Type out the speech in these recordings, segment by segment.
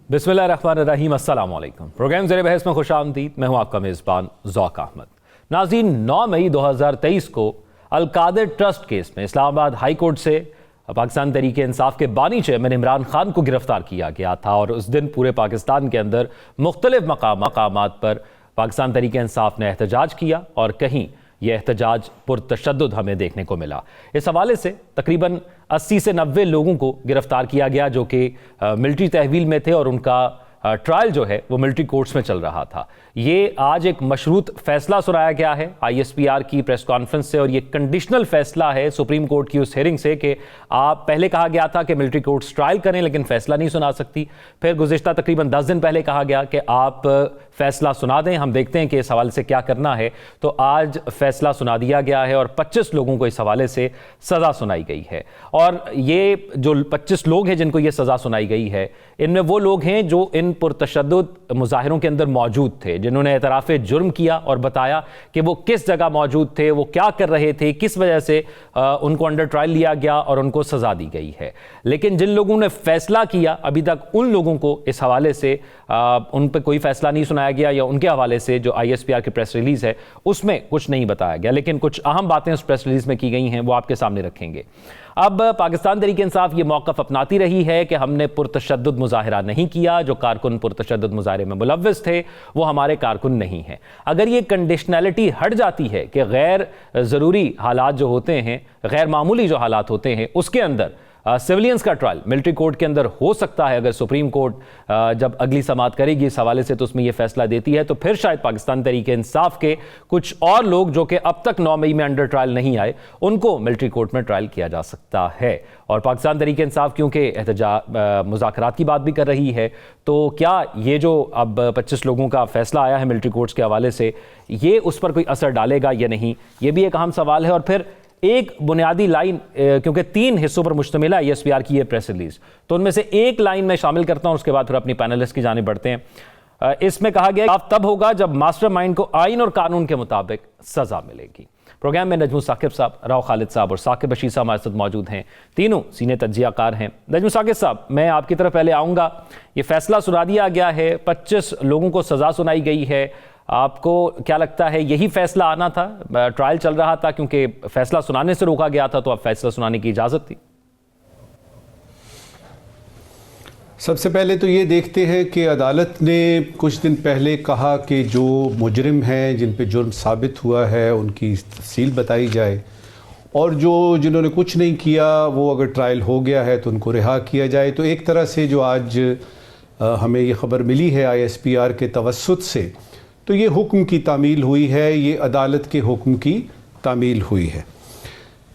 बिस्मिल्लाहिर्रहमानिर्रहीम, अस्सलाम वालेकुम। प्रोग्राम ज़ेरे बहस में खुशामदीद। मैं हूँ आपका मेज़बान ज़ौक अहमद। नाज़रीन, 9 मई 2023 को अल-कादिर ट्रस्ट केस में इस्लामाबाद हाई कोर्ट से पाकिस्तान तहरीक इंसाफ के बानी चेयरमैन इमरान खान को गिरफ्तार किया गया था और उस दिन पूरे पाकिस्तान के अंदर मुख्तलिफ मकामात पर पाकिस्तान तहरीक इंसाफ ने एहतजाज किया और कहीं यह एहतजाज पुरतशद्दुद हमें देखने को मिला। इस हवाले से तकरीबन 80 से 90 लोगों को गिरफ्तार किया गया जो कि मिलिट्री तहवील में थे और उनका ट्रायल जो है वो मिलिट्री कोर्ट्स में चल रहा था। ये आज एक मशरूत फैसला सुनाया गया है ISPR की प्रेस कॉन्फ्रेंस से और ये कंडीशनल फैसला है सुप्रीम कोर्ट की उस हेयरिंग से कि आप पहले कहा गया था कि मिलिट्री कोर्ट्स ट्रायल करें लेकिन फैसला नहीं सुना सकती। फिर गुज़िश्ता तकरीबन 10 दिन पहले कहा गया कि आप फैसला सुना दें, हम देखते हैं कि इस हवाले से क्या करना है। तो आज फैसला सुना दिया गया है और 25 लोगों को इस हवाले से सज़ा सुनाई गई है। और ये जो 25 लोग हैं जिनको ये सज़ा सुनाई गई है, इनमें वो लोग हैं जो इन पुरतशद्दुद मुजाहिरों के अंदर मौजूद थे, जिन्होंने एतराफ़े जुर्म किया और बताया कि वो किस जगह मौजूद थे, वो क्या कर रहे थे, किस वजह से उनको अंडर ट्रायल लिया गया और उनको सज़ा दी गई है। लेकिन जिन लोगों ने फैसला किया, अभी तक उन लोगों को इस हवाले से उन पर कोई फैसला नहीं सुनाया गया या उनके हवाले से जो ISPR की प्रेस रिलीज़ है उसमें कुछ नहीं बताया गया। लेकिन कुछ अहम बातें उस प्रेस रिलीज़ में की गई हैं, वो आपके सामने रखेंगे। अब पाकिस्तान तहरीक इंसाफ ये मौक़िफ़ अपनाती रही है कि हमने पुरतशद्दुद मुज़ाहिरा नहीं किया, जो कारकुन पुरतशद्दुद मुज़ाहिरे में मुलव्वस थे वो हमारे कारकुन नहीं हैं। अगर ये कंडीशनैलिटी हट जाती है कि गैर ज़रूरी हालात जो होते हैं, गैर मामूली जो हालात होते हैं, उसके अंदर सिविलियंस का ट्रायल मिलिट्री कोर्ट के अंदर हो सकता है। अगर सुप्रीम कोर्ट जब अगली समाअत करेगी इस हवाले से तो उसमें यह फैसला देती है तो फिर शायद पाकिस्तान तहरीक इंसाफ के कुछ और लोग जो कि अब तक 9 मई में अंडर ट्रायल नहीं आए उनको मिलिट्री कोर्ट में ट्रायल किया जा सकता है। और पाकिस्तान तहरीक इंसाफ क्योंकि मुज़ाकरात की बात भी कर रही है, तो क्या ये जो अब 25 लोगों का फैसला आया है मिलिट्री कोर्ट्स के हवाले से, ये उस पर कोई असर डालेगा या नहीं, ये भी एक अहम सवाल है। और फिर एक बुनियादी लाइन, क्योंकि 3 हिस्सों पर मुश्तमिल है ISPR की ये प्रेस रिलीज, तो उनमें से एक लाइन मैं शामिल करता हूं, उसके बाद फिर अपनी पैनलिस्ट की जानिब बढ़ते हैं। इसमें कहा गया तब होगा जब मास्टरमाइंड को आइन और कानून के मुताबिक सजा मिलेगी। प्रोग्राम में नजमू साकिब साहब, राव खालिद साहब और साकिब बशीर साहब हमारे साथ मौजूद हैं। तीनों सीनियर तज्जियाकार हैं। नजमू साकिब साहब, मैं आपकी तरफ पहले आऊँगा। ये फैसला सुना दिया गया है, 25 लोगों को सज़ा सुनाई गई है। आपको क्या लगता है यही फैसला आना था? ट्रायल चल रहा था क्योंकि फैसला सुनाने से रोका गया था, तो अब फैसला सुनाने की इजाज़त थी। सबसे पहले तो ये देखते हैं कि अदालत ने कुछ दिन पहले कहा कि जो मुजरिम हैं, जिन पे जुर्म साबित हुआ है, उनकी तफसील बताई जाए और जिन्होंने कुछ नहीं किया वो अगर ट्रायल हो गया है तो उनको रिहा किया जाए। तो एक तरह से जो आज हमें ये ख़बर मिली है ISPR के तवस्सुत से, तो ये हुक्म की तामील हुई है, ये अदालत के हुक्म की तामील हुई है।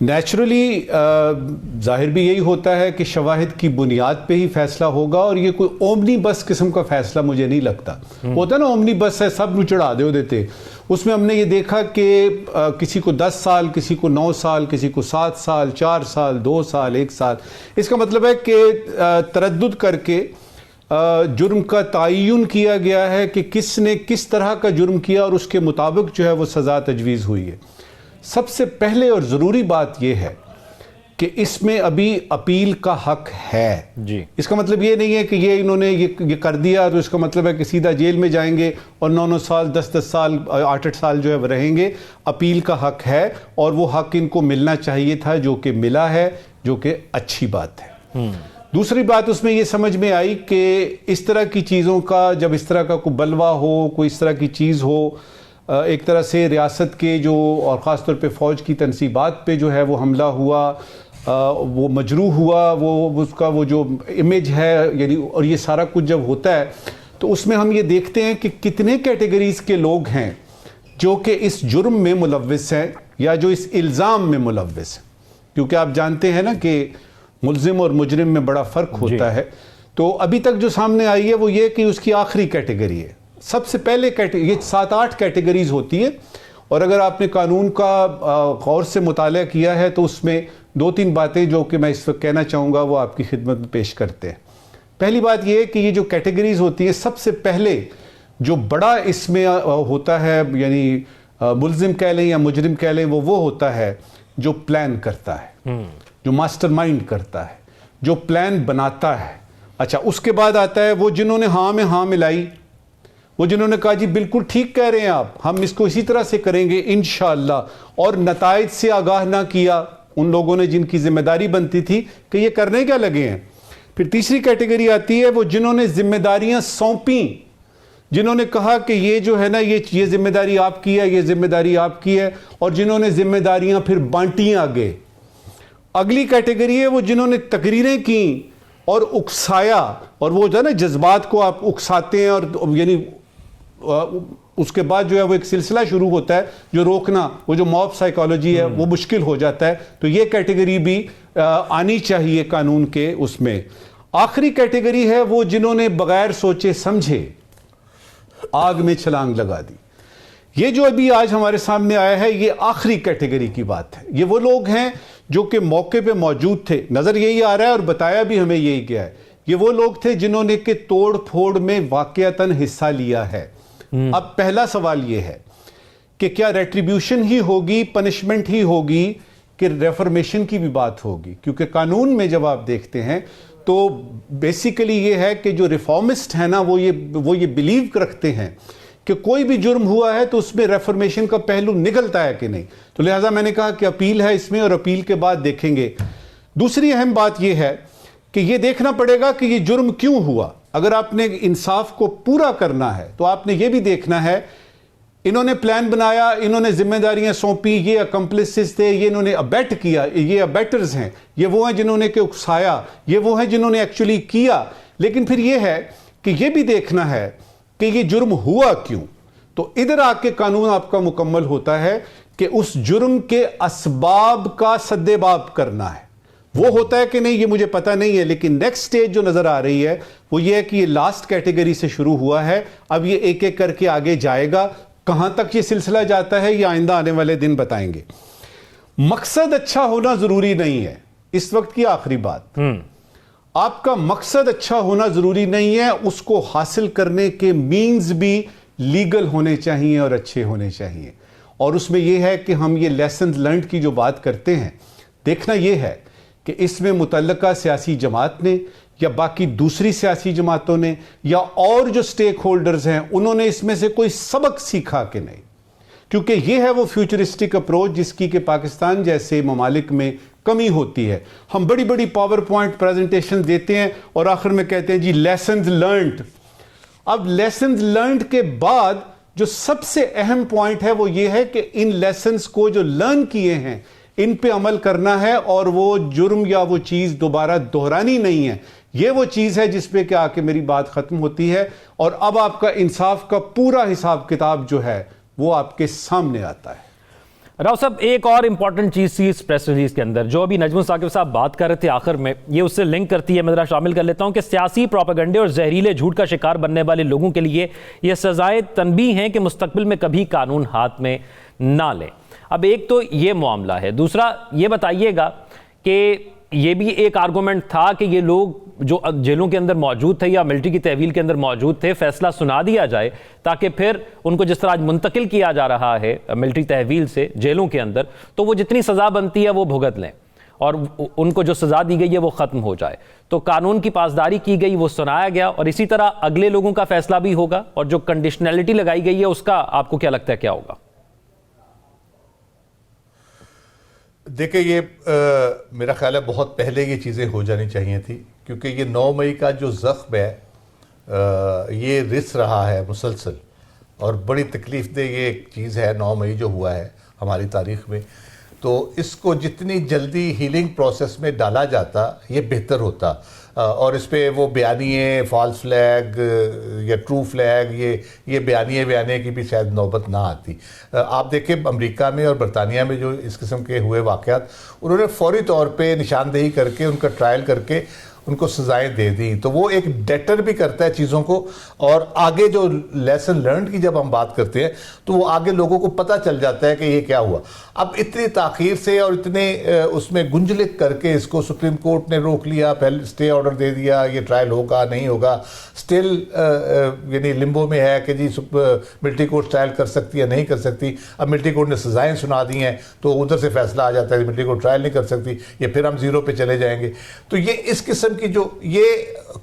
नेचुरली ज़ाहिर भी यही होता है कि शवाहिद की बुनियाद पे ही फैसला होगा और ये कोई ओमनी बस किस्म का फैसला मुझे नहीं लगता। होता ना ओमनी बस है, सब चढ़ा देते। उसमें हमने ये देखा कि किसी को 10 साल, किसी को 9 साल, किसी को 7 साल, 4 साल, 2 साल, 1 साल। इसका मतलब है कि तरद्दुद करके जुर्म का तयन किया गया है कि किसने किस तरह का जुर्म किया और उसके मुताबिक जो है वो सज़ा तजवीज़ हुई है। सबसे पहले और ज़रूरी बात यह है कि इसमें अभी अपील का हक है जी। इसका मतलब ये नहीं है कि इन्होंने ये कर दिया तो इसका मतलब है कि सीधा जेल में जाएंगे और 9-9 साल, 10-10 साल, 8-8 साल जो है रहेंगे। अपील का हक है और वो हक इनको मिलना चाहिए था, जो कि मिला है, जो कि अच्छी बात है। दूसरी बात उसमें ये समझ में आई कि इस तरह की चीज़ों का, जब इस तरह का कोई बलवा हो, कोई इस तरह की चीज़ हो, एक तरह से रियासत के जो और ख़ास तौर पे फ़ौज की तनसीबात पे जो है वो हमला हुआ, वो मजरूह हुआ, वो उसका वो जो इमेज है, यानी, और ये सारा कुछ जब होता है तो उसमें हम ये देखते हैं कि कितने कैटेगरीज़ के लोग हैं जो कि इस जुर्म में मुलव्वस हैं या जो इस इल्ज़ाम में मुलव्वस हैं। क्योंकि आप जानते हैं ना कि मुल्ज़िम और मुजरिम में बड़ा फ़र्क होता है। तो अभी तक जो सामने आई है वो ये कि उसकी आखिरी कैटेगरी है। सबसे पहले ये 7-8 कैटेगरीज होती है और अगर आपने कानून का गौर से मुताला किया है तो उसमें 2-3 बातें जो कि मैं इस वक्त कहना चाहूँगा वो आपकी खिदमत में पेश करते हैं। पहली बात ये है कि ये जो कैटेगरीज होती है, सबसे पहले जो बड़ा इसमें होता है, यानी मुल्ज़िम कह लें या मुजरिम कह लें, वो होता है जो प्लान करता है, जो मास्टरमाइंड करता है, जो प्लान बनाता है, अच्छा, उसके बाद आता है वो जिन्होंने हाँ में हाँ मिलाई, वो जिन्होंने कहा जी बिल्कुल ठीक कह रहे हैं आप, हम इसको इसी तरह से करेंगे इंशाअल्लाह, और नताइज से आगाह ना किया उन लोगों ने जिनकी जिम्मेदारी बनती थी कि ये करने क्या लगे हैं। फिर तीसरी कैटेगरी आती है वो जिन्होंने जिम्मेदारियां सौंपी, जिन्होंने कहा कि ये जो है ना ये जिम्मेदारी आपकी है, ये जिम्मेदारी आपकी है, और जिन्होंने जिम्मेदारियां फिर बांटी आगे। अगली कैटेगरी है वो जिन्होंने तकरीरें की और उकसाया, और वो जो है ना जज्बात को आप उकसाते हैं और यानी उसके बाद जो है वो एक सिलसिला शुरू होता है जो रोकना, वो जो मॉब साइकोलॉजी है वो मुश्किल हो जाता है। तो ये कैटेगरी भी आनी चाहिए कानून के उसमें। आखिरी कैटेगरी है वो जिन्होंने बगैर सोचे समझे आग में छलांग लगा दी। ये जो अभी आज हमारे सामने आया है ये आखिरी कैटेगरी की बात है। ये वो लोग हैं जो कि मौके पे मौजूद थे, नजर यही आ रहा है और बताया भी हमें यही गया है। ये वो लोग थे जिन्होंने के तोड़ फोड़ में वाकयातन हिस्सा लिया है। अब पहला सवाल यह है कि क्या रेट्रीब्यूशन ही होगी, पनिशमेंट ही होगी, कि रेफॉर्मेशन की भी बात होगी? क्योंकि कानून में जब आप देखते हैं तो बेसिकली ये है कि जो रिफॉर्मिस्ट है ना वो ये बिलीव रखते हैं कि कोई भी जुर्म हुआ है तो उसमें रेफॉर्मेशन का पहलू निकलता है कि नहीं। तो लिहाजा मैंने कहा कि अपील है इसमें, और अपील के बाद देखेंगे। दूसरी अहम बात यह है कि यह देखना पड़ेगा कि यह जुर्म क्यों हुआ। अगर आपने इंसाफ को पूरा करना है तो आपने यह भी देखना है इन्होंने प्लान बनाया, इन्होंने जिम्मेदारियां सौंपी, ये अकम्प्लिसेस थे, ये इन्होंने अबेट किया, ये अबेटर्स हैं, ये वो हैं जिन्होंने के उकसाया, ये वो हैं जिन्होंने एक्चुअली किया। लेकिन फिर ये है कि ये भी देखना है कि ये जुर्म हुआ क्यों। तो इधर आके कानून आपका मुकम्मल होता है कि उस जुर्म के असबाब का सद्देबाब करना है। वो होता है कि नहीं ये मुझे पता नहीं है, लेकिन नेक्स्ट स्टेज जो नजर आ रही है वो ये है कि ये लास्ट कैटेगरी से शुरू हुआ है, अब ये एक एक करके आगे जाएगा। कहां तक ये सिलसिला जाता है ये आइंदा आने वाले दिन बताएंगे। मकसद अच्छा होना जरूरी नहीं है, इस वक्त की आखिरी बात। आपका मकसद अच्छा होना जरूरी नहीं है, उसको हासिल करने के मीन्स भी लीगल होने चाहिए और अच्छे होने चाहिए। और उसमें यह है कि हम ये लेसन लर्न की जो बात करते हैं, देखना यह है कि इसमें मुतल्लका सियासी जमात ने या बाकी दूसरी सियासी जमातों ने या और जो स्टेक होल्डर्स हैं उन्होंने इसमें से कोई सबक सीखा कि नहीं। क्योंकि यह है वो फ्यूचरिस्टिक अप्रोच जिसकी कि पाकिस्तान जैसे ममालिक में कमी होती है। हम बड़ी बड़ी पावर पॉइंट प्रेजेंटेशन देते हैं और आखिर में कहते हैं जी लेसन्स लर्न्ड। अब लेसन्स लर्न्ड के बाद जो सबसे अहम पॉइंट है वो ये है कि इन लेसन्स को जो लर्न किए हैं इन पे अमल करना है, और वो जुर्म या वो चीज दोबारा दोहरानी नहीं है। ये वो चीज है जिसपे कि आके मेरी बात खत्म होती है, और अब आपका इंसाफ का पूरा हिसाब किताब जो है वो आपके सामने आता है। राव साहब, एक और इंपॉर्टेंट चीज थी इस प्रेस रिलीज के अंदर जो अभी नजमुल साकिब साहब बात कर रहे थे आखिर में, ये उससे लिंक करती है, मैं जरा शामिल कर लेता हूं कि सियासी प्रोपेगेंडे और जहरीले झूठ का शिकार बनने वाले लोगों के लिए यह सजाए तनबीह हैं कि मुस्तकबिल में कभी कानून हाथ में ना लें। अब एक तो ये मामला है, दूसरा ये बताइएगा कि ये भी एक आर्गूमेंट था कि ये लोग जो जेलों के अंदर मौजूद थे या मिलिट्री की तहवील के अंदर मौजूद थे, फैसला सुना दिया जाए ताकि फिर उनको जिस तरह आज मुंतकिल किया जा रहा है मिलिट्री तहवील से जेलों के अंदर, तो वो जितनी सज़ा बनती है वो भुगत लें और उनको जो सज़ा दी गई है वो ख़त्म हो जाए। तो कानून की पासदारी की गई, वो सुनाया गया, और इसी तरह अगले लोगों का फैसला भी होगा। और जो कंडीशनैलिटी लगाई गई है उसका आपको क्या लगता है क्या होगा? देखिए, ये मेरा ख्याल है बहुत पहले ये चीज़ें हो जानी चाहिए थी, क्योंकि ये 9 मई का जो ज़ख्म है ये रिस रहा है मुसलसल, और बड़ी तकलीफ़ दे ये एक चीज़ है 9 मई जो हुआ है हमारी तारीख़ में। तो इसको जितनी जल्दी हीलिंग प्रोसेस में डाला जाता ये बेहतर होता, और इस पर वो बयानिए फॉल्स फ्लैग या ट्रू फ्लैग ये बयानिए की भी शायद नौबत ना आती। आप देखें अमेरिका में और बरतानिया में जो इस किस्म के हुए वाक़यात, उन्होंने फौरी तौर पे निशानदेही करके उनका ट्रायल करके उनको सज़ाएं दे दी। तो वो एक डेटर भी करता है चीज़ों को, और आगे जो लेसन लर्न की जब हम बात करते हैं तो वो आगे लोगों को पता चल जाता है कि ये क्या हुआ। अब इतनी ताख़ीर से और इतने उसमें गुंजलिक करके इसको सुप्रीम कोर्ट ने रोक लिया, पहले स्टे ऑर्डर दे दिया, ये ट्रायल होगा नहीं होगा, स्टिल यानी लिम्बो में है कि जी मिलिट्री कोर्ट ट्रायल कर सकती है नहीं कर सकती। अब मिलिट्री कोर्ट ने सज़ाएँ सुना दी हैं तो उधर से फैसला आ जाता है मिलिट्री कोर्ट ट्रायल नहीं कर सकती, ये फिर हम ज़ीरो पे चले जाएंगे। तो ये इस किस्म की जो ये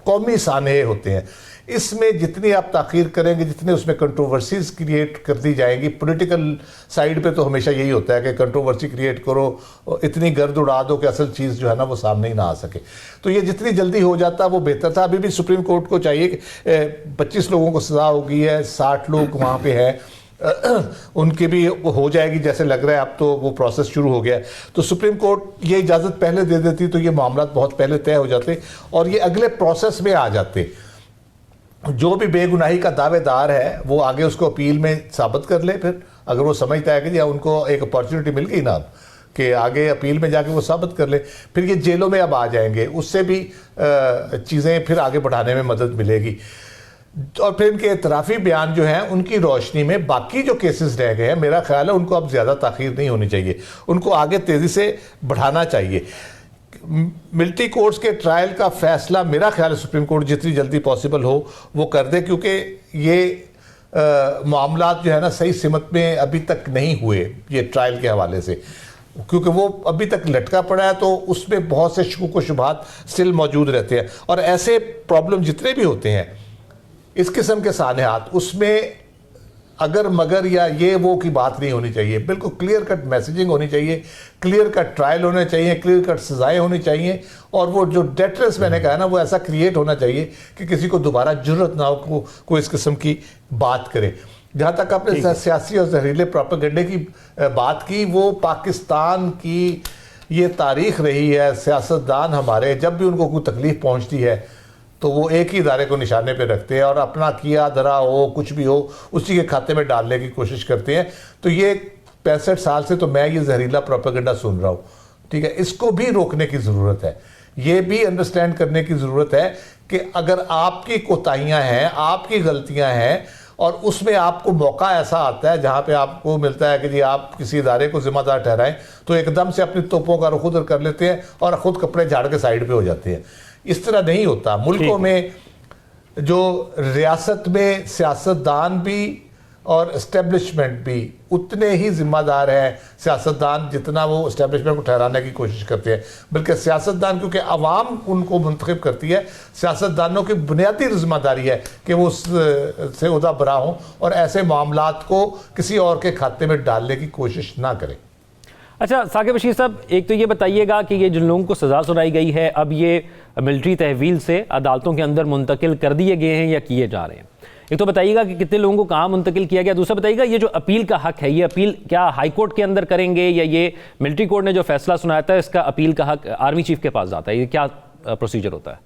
कौमी सानहे होते हैं, इसमें जितनी आप ताख़ीर करेंगे, जितने उसमें कंट्रोवर्सीज क्रिएट कर दी जाएंगी, पॉलिटिकल साइड पे तो हमेशा यही होता है कि कंट्रोवर्सी क्रिएट करो, इतनी गर्द उड़ा दो कि असल चीज़ जो है ना वो सामने ही ना आ सके। तो ये जितनी जल्दी हो जाता वो बेहतर था। अभी भी सुप्रीम कोर्ट को चाहिए कि 25 लोगों को सज़ा हो गई है, 60 लोग वहाँ पे हैं, उनकी भी हो जाएगी जैसे लग रहा है, अब तो वो प्रोसेस शुरू हो गया है। तो सुप्रीम कोर्ट ये इजाज़त पहले दे देती तो ये मामला बहुत पहले तय हो जाते और ये अगले प्रोसेस में आ जाते। जो भी बेगुनाही का दावेदार है वो आगे उसको अपील में साबित कर ले, फिर अगर वो समझता है कि जी उनको एक अपॉर्चुनिटी मिल गई ना कि आगे अपील में जाके वो साबित कर ले, फिर ये जेलों में अब आ जाएंगे, उससे भी चीज़ें फिर आगे बढ़ाने में मदद मिलेगी। और फिर इनके एतराफ़ी बयान जो हैं उनकी रोशनी में बाकी जो केसेस रह गए हैं, मेरा ख्याल है उनको अब ज़्यादा ताख़ीर नहीं होनी चाहिए, उनको आगे तेज़ी से बढ़ाना चाहिए। मिलिट्री कोर्ट्स के ट्रायल का फैसला मेरा ख्याल है सुप्रीम कोर्ट जितनी जल्दी पॉसिबल हो वो कर दे, क्योंकि ये मामला जो है ना सही सिमत में अभी तक नहीं हुए ये ट्रायल के हवाले से, क्योंकि वो अभी तक लटका पड़ा है, तो उसमें बहुत से शुकूक व शुबहात स्टिल मौजूद रहते हैं। और ऐसे प्रॉब्लम जितने भी होते हैं इस किस्म के सानेहात, उसमें अगर मगर या ये वो की बात नहीं होनी चाहिए, बिल्कुल क्लियर कट मैसेजिंग होनी चाहिए, क्लियर कट ट्रायल होने चाहिए, क्लियर कट सजाएं होनी चाहिए, और वो जो डेटरेंस मैंने कहा ना वो ऐसा क्रिएट होना चाहिए कि किसी को दोबारा जरूरत ना हो को इस किस्म की बात करे। जहाँ तक आपने सियासी और जहरीले प्रोपेगेंडे की बात की, वो पाकिस्तान की ये तारीख रही है, सियासतदान हमारे जब भी उनको कोई तकलीफ पहुँचती है तो वो एक ही इदारे को निशाने पे रखते हैं और अपना किया धरा हो कुछ भी हो उसी के खाते में डालने की कोशिश करते हैं। तो ये 65 साल से तो मैं ये जहरीला प्रोपेगेंडा सुन रहा हूँ, ठीक है, इसको भी रोकने की ज़रूरत है। ये भी अंडरस्टैंड करने की ज़रूरत है कि अगर आपकी कोताहियाँ हैं, आपकी गलतियाँ हैं और उसमें आपको मौका ऐसा आता है जहाँ पे आपको मिलता है कि जी आप किसी इदारे को जिम्मेदार ठहराएं, तो एकदम से अपनी तोपों का रुख उधर कर लेते हैं और ख़ुद कपड़े झाड़ के साइड पे हो जाते हैं। इस तरह नहीं होता। मुल्कों में जो रियासत में सियासतदान भी और इस्टेब्लिशमेंट भी उतने ही जिम्मेदार हैं सियासतदान जितना वो इस्टेब्लिशमेंट को ठहराने की कोशिश करते हैं, बल्कि सियासतदान क्योंकि आवाम उनको मुंतखब करती है, सियासतदानों की बुनियादी जिम्मेदारी है कि वो उससे उहदा बरा हों और ऐसे मामलात को किसी और के खाते में डालने की कोशिश ना करें। अच्छा साकिब बशीर साहब, एक तो ये बताइएगा कि ये जिन लोगों को सज़ा सुनाई गई है अब ये मिलिट्री तहवील से अदालतों के अंदर मुंतकिल कर दिए गए हैं या किए जा रहे हैं? एक तो बताइएगा कि कितने लोगों को कहाँ मुंतकिल किया गया। दूसरा बताइएगा ये जो अपील का हक है, ये अपील क्या हाई कोर्ट के अंदर करेंगे या ये मिलिट्री कोर्ट ने जो फैसला सुनाया था इसका अपील का हक आर्मी चीफ के पास जाता है? ये क्या प्रोसीजर होता है?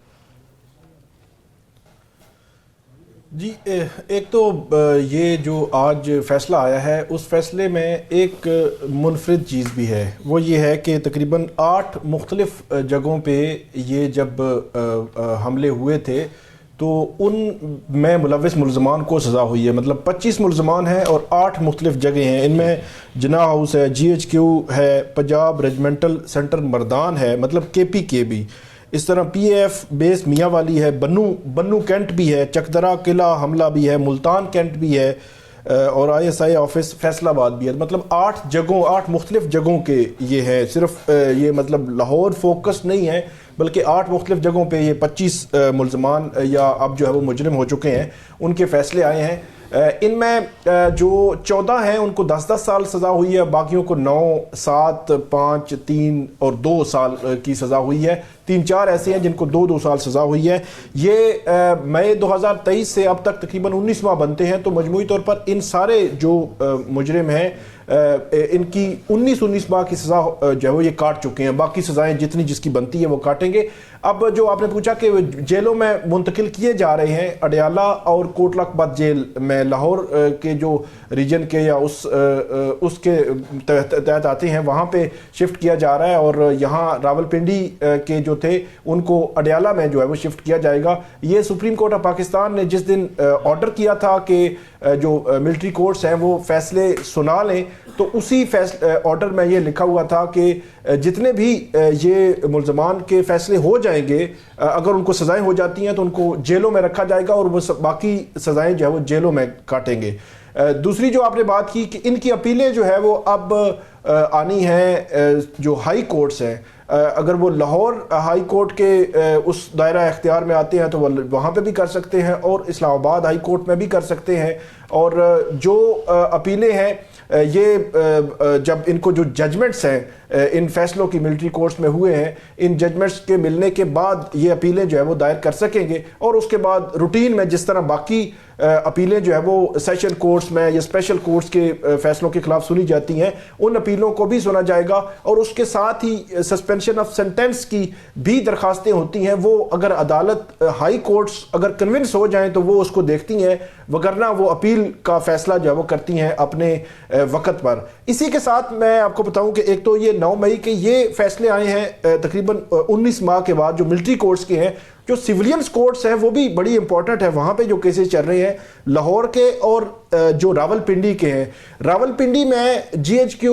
जी, एक तो ये जो आज फैसला आया है उस फैसले में एक मुनफरिद चीज़ भी है, वो ये है कि तकरीबन 8 मुख्तलिफ जगहों पे ये जब हमले हुए थे तो उन में मुलव्विस मुलजमान को सज़ा हुई है। मतलब 25 मुलजमान हैं और 8 मुख्तलिफ जगह हैं। इनमें जिना हाउस है, GHQ है, पंजाब रेजिमेंटल सेंटर मर्दान है, मतलब KPK भी, इस तरह PAF बेस मियाँ वाली है, बन्नू कैंट भी है, चकदरा किला हमला भी है, मुल्तान कैंट भी है और ISI ऑफिस फैसलाबाद भी है। मतलब 8 मुख्तलिफ जगहों के ये हैं। सिर्फ ये मतलब लाहौर फोकस नहीं है बल्कि 8 मुख्तलिफ जगहों पे ये 25 मुलजमान या अब जो है वो मुजरिम हो चुके हैं, उनके फैसले आए हैं। इनमें जो 14 हैं उनको 10-10 साल सज़ा हुई है, बाकियों को 9, 7, 5, 3 और 2 साल की सज़ा हुई है। 3-4 ऐसे हैं जिनको 2-2 साल सज़ा हुई है। ये मई 2023 से अब तक तकरीबन 19 माह बनते हैं, तो मजमूई तौर पर इन सारे जो मुजरिम हैं इनकी 19 माह की सज़ा जो है वो ये काट चुके हैं। बाकी सज़ाएं जितनी जिसकी बनती है वो काटेंगे। अब जो आपने पूछा कि जेलों में मुंतकिल किए जा रहे हैं, अडयाला और कोटलाकबद जेल में लाहौर के जो रीजन के या उसके तहत आते हैं वहाँ पे शिफ्ट किया जा रहा है और यहाँ रावलपिंडी के जो थे उनको अडयाला में जो है वो शिफ्ट किया जाएगा। ये सुप्रीम कोर्ट ऑफ पाकिस्तान ने जिस दिन ऑर्डर किया था कि जो मिलिट्री कोर्ट्स हैं वो फैसले सुना लें, तो उसी ऑर्डर में ये लिखा हुआ था कि जितने भी ये मुल्ज़मान के फैसले हो जाएंगे, अगर उनको सज़ाएं हो जाती हैं तो उनको जेलों में रखा जाएगा और वो बाकी सज़ाएं जो है वो जेलों में काटेंगे। दूसरी जो आपने बात की कि इनकी अपीलें जो है वो अब आनी हैं जो हाई कोर्ट्स हैं। अगर वो लाहौर हाई कोर्ट के उस दायरा इख्तियार में आते हैं तो वो वहाँ पे भी कर सकते हैं और इस्लामाबाद हाई कोर्ट में भी कर सकते हैं। और जो अपीलें हैं ये जब इनको जो जजमेंट्स हैं इन फैसलों की मिलिट्री कोर्ट्स में हुए हैं, इन जजमेंट्स के मिलने के बाद ये अपीलें जो है वो दायर कर सकेंगे। और उसके बाद रूटीन में जिस तरह बाकी अपीलें जो है वो सेशन कोर्ट्स में या स्पेशल कोर्ट्स के फैसलों के खिलाफ सुनी जाती हैं, उन अपीलों को भी सुना जाएगा। और उसके साथ ही सस्पेंशन ऑफ सेंटेंस की भी दरखास्तें होती हैं। वो अगर अदालत हाई कोर्ट्स अगर कन्विंस हो जाएं तो वो उसको देखती हैं, वगरना वो अपील का फैसला जो है वो करती हैं अपने वक्त पर। इसी के साथ मैं आपको बताऊं कि एक तो ये 9 मई के ये फैसले आए हैं तकरीबन 19 माह के बाद जो मिलिट्री कोर्ट्स के हैं। जो सिविलियंस कोर्ट्स हैं वो भी बड़ी इंपॉर्टेंट है, वहाँ पे जो केसेस चल रहे हैं लाहौर के और जो रावलपिंडी के हैं। रावलपिंडी में GHQ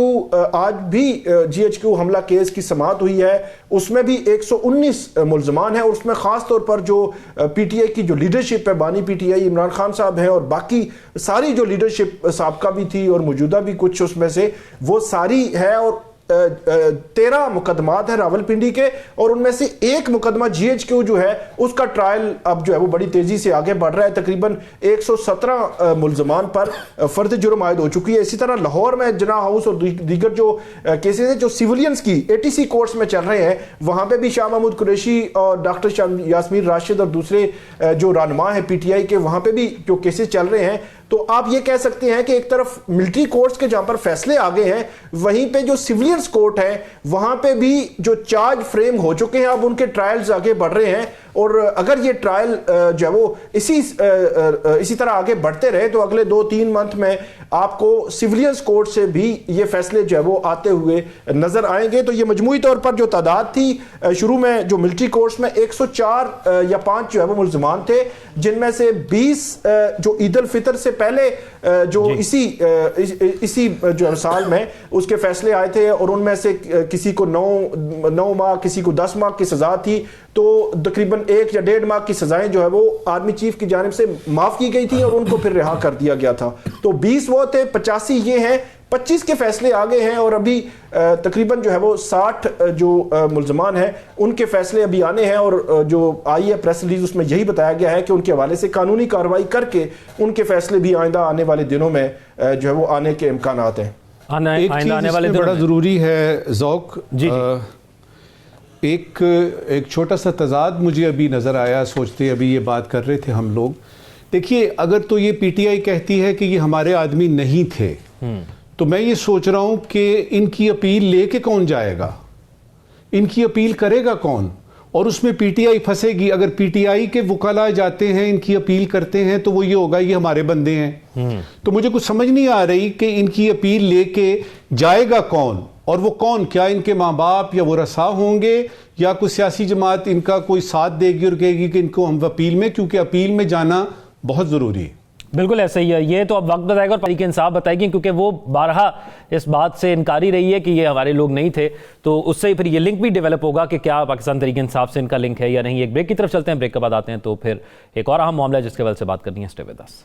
आज भी GHQ हमला केस की समाअत हुई है, उसमें भी 119 मुल्ज़मान हैं। और उसमें ख़ास तौर पर जो PTI की जो लीडरशिप है, बानी PTI इमरान खान साहब हैं और बाकी सारी जो लीडरशिप साबका भी थी और मौजूदा भी कुछ उसमें से वो सारी है। और 13 मुकदमात हैं रावलपिंडी के और उनमें से एक मुकदमा GHQ जो है उसका ट्रायल अब जो है वो बड़ी तेजी से आगे बढ़ रहा है। तकरीबन 117 मुल्ज़मान पर फर्द जुर्म आयद हो चुकी है। इसी तरह लाहौर में जना हाउस और दीगर जो केसेस हैं जो सिविलियंस की ATC कोर्ट्स में चल रहे हैं, वहां पे भी शाह महमूद कुरैशी और डॉक्टर यास्मीन राशिद और दूसरे जो रहनुमा है PTI के, वहां पे भी जो केसेस चल रहे हैं। तो आप ये कह सकते हैं कि एक तरफ मिलिट्री कोर्ट्स के जहां पर फैसले आ गए हैं, वहीं पे जो सिविलियंस कोर्ट है वहां पे भी जो चार्ज फ्रेम हो चुके हैं, अब उनके ट्रायल्स आगे बढ़ रहे हैं। और अगर ये ट्रायल जो है वो इसी तरह आगे बढ़ते रहे तो अगले 2-3 मंथ में आपको सिविलियंस कोर्ट से भी ये फैसले जो है वो आते हुए नजर आएंगे। तो ये मजमूई तौर पर जो तादाद थी शुरू में जो मिलिट्री कोर्ट्स में 104 या 5 जो है वो मुल्ज़मान थे, जिनमें से 20 जो ईद उल फितर से पहले जो इसी जो साल में उसके फैसले आए थे और उनमें से किसी को 9 माह किसी को 10 माह की सजा थी। तो तकरीबन 1 या 1.5 माह की सजाएं जो है वो आर्मी चीफ की जानिब से माफ की गई थी और उनको फिर रिहा कर दिया गया था। तो 20 वो थे, 85 ये हैं, 25 के फैसले आगे हैं और अभी तकरीबन जो है वो 60 जो मुल्ज़मान हैं उनके फैसले अभी आने हैं। और जो आई है प्रेस रिलीज उसमें यही बताया गया है कि उनके हवाले से कानूनी कार्रवाई करके उनके फैसले भी आइंदा आने वाले दिनों में जो है वो आने के इम्कानात हैं। एक चीज़ बड़ा ज़रूरी है ज़ौक, एक छोटा सा तजाद मुझे अभी नज़र आया सोचते अभी ये बात कर रहे थे हम लोग। देखिए, अगर तो ये PTI कहती है कि ये हमारे आदमी नहीं थे, तो मैं ये सोच रहा हूं कि इनकी अपील लेके कौन जाएगा, इनकी अपील करेगा कौन, और उसमें PTI फंसेगी। अगर PTI के वकला जाते हैं इनकी अपील करते हैं तो वो ये होगा ये हमारे बंदे हैं। तो मुझे कुछ समझ नहीं आ रही कि इनकी अपील लेके जाएगा कौन, और वो कौन, क्या इनके माँ बाप या वो रसा होंगे या कोई सियासी जमात इनका कोई साथ देगी और कहेगी कि इनको हम अपील में, क्योंकि अपील में जाना बहुत ज़रूरी है। बिल्कुल ऐसा ही है। ये तो अब वक्त बताएगा और तरीके इंसाफ बताएगी, क्योंकि वो बारहा इस बात से इनकारी रही है कि ये हमारे लोग नहीं थे। तो उससे फिर ये लिंक भी डेवलप होगा कि क्या पाकिस्तान तरीके इंसाफ से इनका लिंक है या नहीं। एक ब्रेक की तरफ चलते हैं, ब्रेक के बाद आते हैं तो फिर एक और अहम मामला है जिसके हवाले से बात करनी है। Stay with us.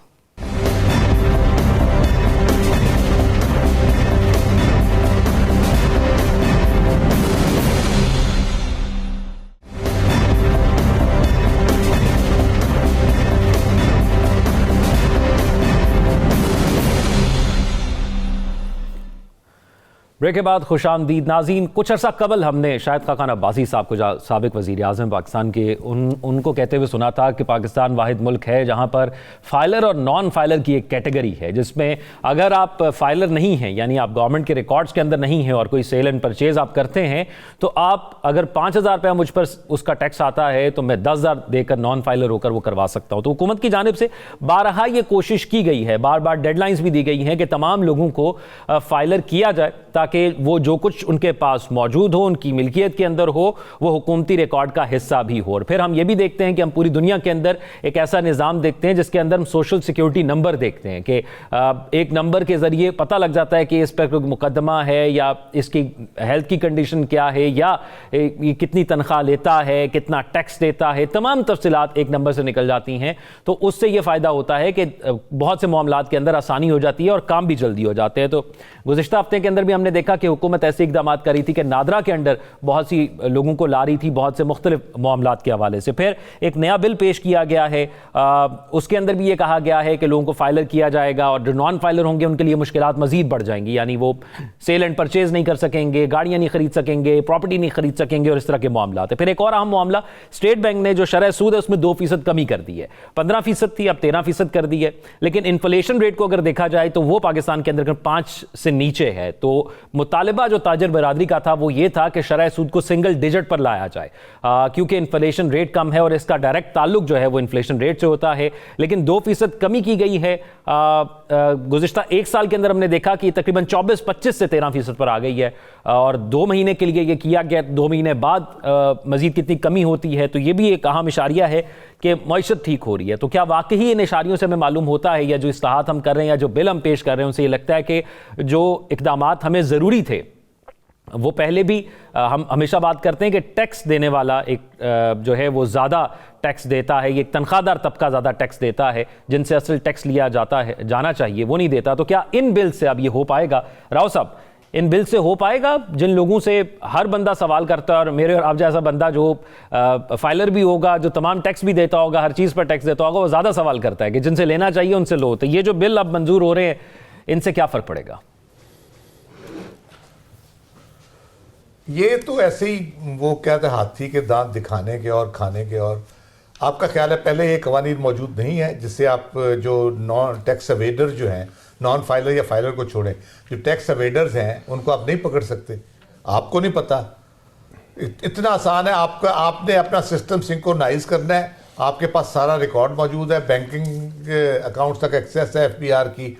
ब्रेक के बाद खुशामदीद नाज़रीन। कुछ अर्सा कबल हमने शाहिद खाकान अब्बासी साहब को, साबिक वज़ीर आज़म पाकिस्तान के, उनको कहते हुए सुना था कि पाकिस्तान वाहिद मुल्क है जहाँ पर फाइलर और नॉन फाइलर की एक कैटेगरी है, जिसमें अगर आप फाइलर नहीं हैं यानी आप गवर्नमेंट के रिकॉर्ड्स के अंदर नहीं हैं और कोई सेल एंड परचेज आप करते हैं तो आप अगर 5,000 रुपया मुझ पर उसका टैक्स आता है तो मैं 10,000 देकर नॉन फाइलर होकर वो करवा सकता हूँ। तो हुकूमत की जानिब से बारहा ये कोशिश की गई है, बार बार डेडलाइंस भी दी गई हैं कि तमाम लोगों को फाइलर किया जाए ताकि वो जो कुछ उनके पास मौजूद हो, उनकी मिल्कियत के अंदर हो, वो हुकूमती रिकॉर्ड का हिस्सा भी हो। और फिर हम ये भी देखते हैं कि हम पूरी दुनिया के अंदर एक ऐसा निज़ाम देखते हैं जिसके अंदर हम सोशल सिक्योरिटी नंबर देखते हैं कि एक नंबर के ज़रिए पता लग जाता है कि इस पर कोई मुकदमा है या इसकी हेल्थ की कंडीशन क्या है या ये कितनी तनख्वाह लेता है, कितना टैक्स देता है, तमाम तफसीलात एक नंबर से निकल जाती हैं। तो उससे ये फ़ायदा होता है कि बहुत से मामलात के अंदर आसानी हो जाती है और काम भी जल्दी हो जाते हैं। तो गुज़िश्ता हफ्ते के अंदर भी हमने देखा कि हुकूमत ऐसे इकदाम कर रही थी कि नादरा के अंडर बहुत सी लोगों को ला रही थी बहुत से मुख्तलिफ मामलात के हवाले से। फिर एक नया बिल पेश किया गया है, उसके अंदर भी ये कहा गया है कि लोगों को फाइलर किया जाएगा और जो नॉन फाइलर होंगे उनके लिए मुश्किलात मजीद बढ़ जाएंगी, यानी वो सेल एंड परचेज नहीं कर सकेंगे, गाड़ियाँ नहीं खरीद सकेंगे, प्रॉपर्टी नहीं खरीद सकेंगे और इस तरह के मामला है। फिर एक और अहम मामला, स्टेट बैंक ने जो शरह सूद है उसमें 2% कमी कर दी है, 15% थी अब 13% कर दी है। लेकिन इन्फ्लेशन रेट को अगर देखा जाए तो वो पाकिस्तान के अंदर 5 से नीचे है। तो मुतालिबा जो ताजर बरादरी का था वो ये था कि शरह सूद को सिंगल डिजिट पर लाया जाए, क्योंकि इन्फ्लेशन रेट कम है और इसका डायरेक्ट ताल्लुक जो है वो इन्फ्लेशन रेट से होता है। लेकिन 2% कमी की गई है। गुज़िश्ता 1 साल के अंदर हमने देखा कि तकरीबन 24-25 से 13% पर आ गई है और 2 महीने के लिए ये किया गया, 2 महीने बाद मजीद कितनी कमी होती है। तो ये भी एक अहम इशारिया है कि मईशत ठीक हो रही है। तो क्या वाकई इन इशारियों से हमें मालूम होता है, या जो इस्लाहात हम कर रहे हैं या जो बिल हम पेश कर रहे हैं उनसे ये लगता है कि जो इक़दामात हमें ज़रूरी थे वो पहले भी हम हमेशा बात करते हैं कि टैक्स देने वाला एक जो है वो ज़्यादा टैक्स देता है, ये तनख्वाहदार तबका ज़्यादा टैक्स देता है, जिनसे असल टैक्स लिया जाना चाहिए वो नहीं देता। तो क्या इन बिल से अब ये हो पाएगा? राव साहब, इन बिल से हो पाएगा? जिन लोगों से हर बंदा सवाल करता है, और मेरे और आप जैसा बंदा जो फाइलर भी होगा, जो तमाम टैक्स भी देता होगा, हर चीज़ पर टैक्स देता होगा, वो ज़्यादा सवाल करता है कि जिनसे लेना चाहिए उनसे लो। तो ये जो बिल अब मंजूर हो रहे हैं इनसे क्या फ़र्क पड़ेगा? ये तो ऐसे ही वो क्या था, हाथी के दांत दिखाने के और खाने के। और आपका ख्याल है पहले ये कवानीन मौजूद नहीं है जिससे आप जो नॉन टैक्स अवेडर जो हैं, नॉन फाइलर या फाइलर को छोड़ें, जो टैक्स अवेडर्स हैं उनको आप नहीं पकड़ सकते? आपको नहीं पता? इतना आसान है। आपने अपना सिस्टम सिंक्रोनाइज करना है, आपके पास सारा रिकॉर्ड मौजूद है, बैंकिंग अकाउंट्स तक एक्सेस है, FPR की,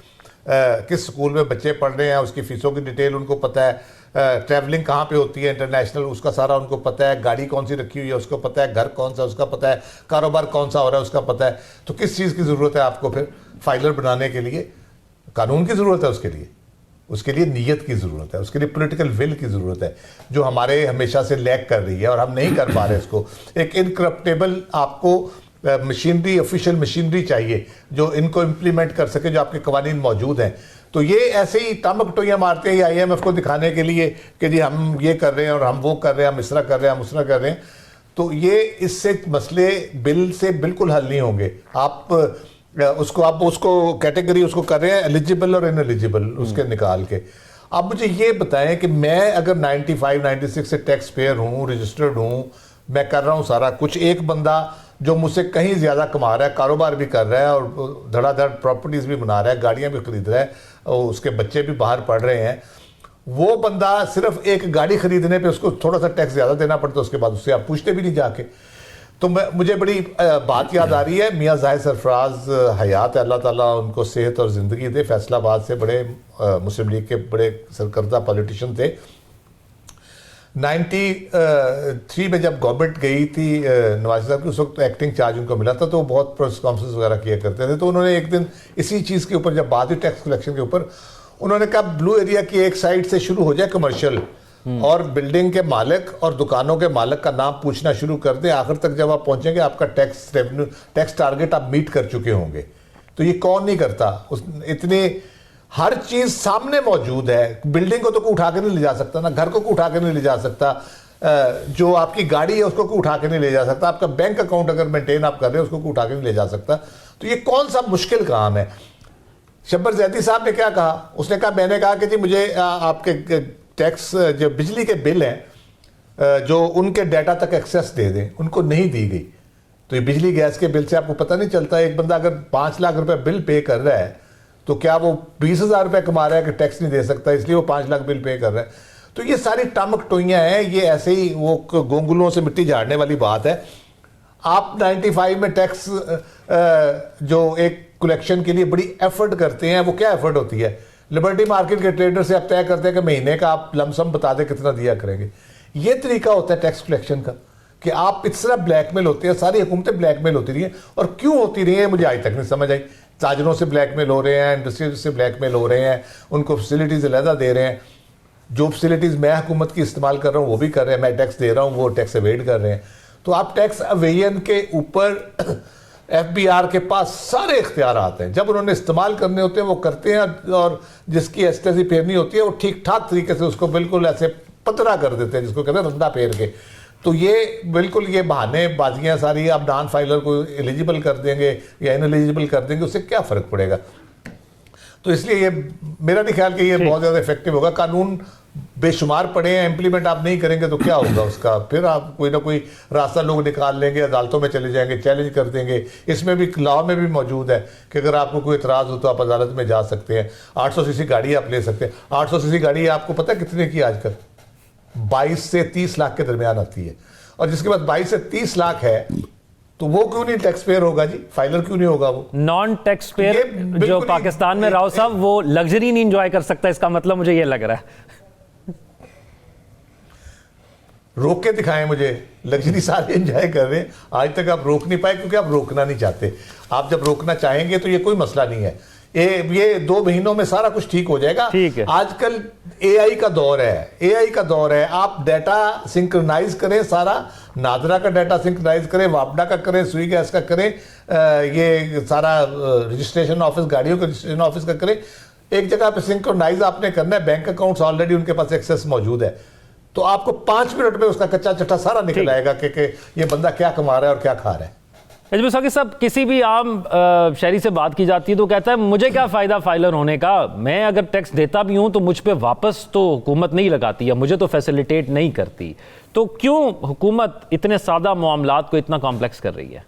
किस स्कूल में बच्चे पढ़ रहे हैं उसकी फ़ीसों की डिटेल उनको पता है, ट्रैवलिंग कहाँ पे होती है इंटरनेशनल उसका सारा उनको पता है, गाड़ी कौन सी रखी हुई है उसको पता है, घर कौन सा उसका पता है, कारोबार कौन सा हो रहा है उसका पता है। तो किस चीज़ की ज़रूरत है आपको फिर फाइलर बनाने के लिए? कानून की ज़रूरत है उसके लिए नीयत की ज़रूरत है, उसके लिए पॉलिटिकल विल की ज़रूरत है, जो हमारे हमेशा से लैक कर रही है और हम नहीं कर पा रहे इसको। एक इनकरप्टेबल आपको मशीनरी, ऑफिशियल मशीनरी चाहिए जो इनको इम्प्लीमेंट कर सके, जो आपके कवानीन मौजूद हैं। तो ये ऐसे ही टामकटोइयाँ मारते हैं IMF को दिखाने के लिए कि जी हम ये कर रहे हैं और हम वो कर रहे हैं, हम इस तरह कर रहे हैं, हम उस तरह कर रहे हैं। तो ये इससे मसले बिल से बिल्कुल हल नहीं होंगे। आप उसको कैटेगरी उसको कर रहे हैं एलिजिबल और इनएलिजिबल उसके निकाल के। अब मुझे ये बताएं कि मैं अगर 95-96 से टैक्स पेयर हूँ, रजिस्टर्ड हूँ, मैं कर रहा हूँ सारा कुछ, एक बंदा जो मुझसे कहीं ज़्यादा कमा रहा है, कारोबार भी कर रहा है और धड़ाधड़ प्रॉपर्टीज़ भी बना रहा है, गाड़ियाँ भी खरीद रहा है और उसके बच्चे भी बाहर पढ़ रहे हैं, वो बंदा सिर्फ एक गाड़ी खरीदने पे उसको थोड़ा सा टैक्स ज़्यादा देना पड़ता है, उसके बाद उससे आप पूछते भी नहीं जाके। तो मुझे बड़ी बात याद आ रही है, मियाँ जाहिद सरफराज हयात है, अल्लाह ताला उनको सेहत और ज़िंदगी दे, फैसलाबाद से बड़े मुस्लिम लीग के बड़े सरकर्दा पॉलिटिशियन थे। 93 में जब गवर्नमेंट गई थी नवाज साहब की, उस वक्त एक्टिंग चार्ज उनको मिला था, तो वो बहुत प्रेस कॉन्फ्रेंस वगैरह किया करते थे। तो उन्होंने एक दिन इसी चीज़ के ऊपर जब बात हुई टैक्स कलेक्शन के ऊपर, उन्होंने कहा ब्लू एरिया की एक साइड से शुरू हो जाए कमर्शियल, और बिल्डिंग के मालिक और दुकानों के मालिक का नाम पूछना शुरू कर दें, आखिर तक जब आप पहुंचेंगे आपका टैक्स रेवेन्यू टैक्स टारगेट आप मीट कर चुके होंगे। तो ये कौन नहीं करता? इतने हर चीज सामने मौजूद है, बिल्डिंग को तो कोई उठा के नहीं ले जा सकता ना, घर को कोई उठा के नहीं ले जा सकता, जो आपकी गाड़ी है उसको कोई उठा के नहीं ले जा सकता, आपका बैंक अकाउंट अगर मेंटेन आप कर रहे हैं उसको कोई उठा के नहीं ले जा सकता। तो ये कौन सा मुश्किल काम है? शब्बर जैदी साहब ने क्या कहा? उसने कहा, मैंने कहा कि जी मुझे आपके टैक्स जो बिजली के बिल हैं जो उनके डाटा तक एक्सेस दे दें, उनको नहीं दी गई। तो ये बिजली गैस के बिल से आपको पता नहीं चलता, एक बंदा अगर 5 लाख रुपए बिल पे कर रहा है तो क्या वो 20,000 रुपए कमा रहा है कि टैक्स नहीं दे सकता, इसलिए वो 5 लाख बिल पे कर रहा है? तो ये सारी टामकटोइयाँ हैं, ये ऐसे ही वो गोंगलों से मिट्टी झाड़ने वाली बात है। आप 95 में टैक्स जो एक कलेक्शन के लिए बड़ी एफर्ट करते हैं, वो क्या एफर्ट होती है? लिबर्टी मार्केट के ट्रेडर से आप तय करते हैं कि महीने का आप लमसम बता दें कितना दिया करेंगे। ये तरीका होता है टैक्स कलेक्शन का, कि आप इस तरह ब्लैकमेल होती है, सारी हुकूमतें ब्लैकमेल होती रही हैं। और क्यों होती रही है मुझे आज तक नहीं समझ आई। ताजरों से ब्लैकमेल हो रहे हैं, इंडस्ट्री से ब्लैकमेल हो रहे हैं, उनको फैसिलिटीज़ अलहदा दे रहे हैं। जो फैसिलिटीज़ मैं हुकूमत की इस्तेमाल कर रहा हूँ वो भी कर रहे हैं, मैं टैक्स दे रहा हूँ, वो टैक्स अवेड कर रहे हैं। तो आप टैक्स अवेयन के ऊपर FBR के पास सारे इख्तियार आते हैं, जब उन्होंने इस्तेमाल करने होते हैं वो करते हैं, और जिसकी एस्टेसी फेरनी होती है वो ठीक ठाक तरीके से उसको बिल्कुल ऐसे पतरा कर देते हैं, जिसको कहते हैं रंदा फेर के। तो ये बिल्कुल ये बहाने बाजियाँ सारी, आप नॉन फाइलर को एलिजिबल कर देंगे या इनएलिजिबल कर देंगे, उससे क्या फ़र्क पड़ेगा। तो इसलिए ये मेरा नहीं ख्याल कि ये बहुत ज़्यादा इफेक्टिव होगा। कानून बेशुमार पड़े हैं, इम्प्लीमेंट आप नहीं करेंगे तो क्या होगा उसका, फिर आप कोई ना कोई रास्ता लोग निकाल लेंगे, अदालतों में चले जाएंगे, चैलेंज कर देंगे। इसमें भी लॉ में भी मौजूद है कि अगर आपको कोई इतराज़ हो तो आप अदालत में जा सकते हैं। 800 सीसी गाड़ी आप ले सकते हैं। 800 सीसी गाड़ी आपको पता है कितने की आजकल? 22 से 30 लाख के दरमियान आती है, और जिसके पास 22 से 30 लाख है तो वो क्यों नहीं टैक्स पेयर होगा जी? फाइलर क्यों नहीं होगा? वो नॉन टैक्स पेयर जो पाकिस्तान में राव साहब वो लग्जरी नहीं एंजॉय कर सकता, इसका मतलब मुझे ये लग रहा है। रोक के दिखाएं मुझे, लग्जरी सारे एंजॉय कर रहे हैं, आज तक आप रोक नहीं पाए क्योंकि आप रोकना नहीं चाहते। आप जब रोकना चाहेंगे तो ये कोई मसला नहीं है, ये 2 महीनों में सारा कुछ ठीक हो जाएगा। ठीक है। आजकल AI का दौर है, AI का दौर है। आप डाटा सिंक्रोनाइज करें, सारा नादरा का डाटा सिंक्रोनाइज करें, वापडा का करें, सुई गैस का करें, ये सारा रजिस्ट्रेशन ऑफिस, गाड़ियों के रजिस्ट्रेशन ऑफिस का करें। एक जगह पे सिंक्रोनाइज आपने करना है, बैंक अकाउंट्स ऑलरेडी उनके पास एक्सेस मौजूद है, तो आपको 5 मिनट में उसका कच्चा चट्टा सारा निकल आएगा कि ये बंदा क्या कमा रहा है और क्या खा रहा है। अजमेर साहब, सब किसी भी आम शहरी से बात की जाती है तो कहता है मुझे क्या फ़ायदा फाइलर होने का, मैं अगर टैक्स देता भी हूं तो मुझ पे वापस तो हुकूमत नहीं लगाती या मुझे तो फैसिलिटेट नहीं करती। तो क्यों हुकूमत इतने सादा मामलात को इतना कॉम्प्लेक्स कर रही है?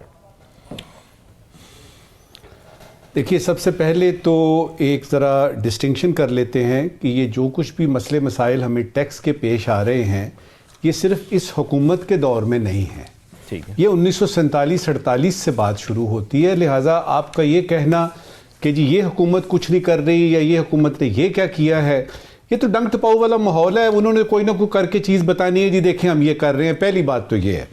देखिए, सबसे पहले तो एक ज़रा डिस्टिंक्शन कर लेते हैं कि ये जो कुछ भी मसले मसाइल हमें टैक्स के पेश आ रहे हैं, ये सिर्फ इस हुकूमत के दौर में नहीं है। ठीक है। ये 1947-48 से बात शुरू होती है। लिहाजा आपका ये कहना कि जी ये हुकूमत कुछ नहीं कर रही या ये हुकूमत ने ये क्या किया है, ये तो डंक टपाऊ वाला माहौल है। उन्होंने कोई ना कोई करके चीज़ बतानी है, जी देखें हम ये कर रहे हैं। पहली बात तो ये है।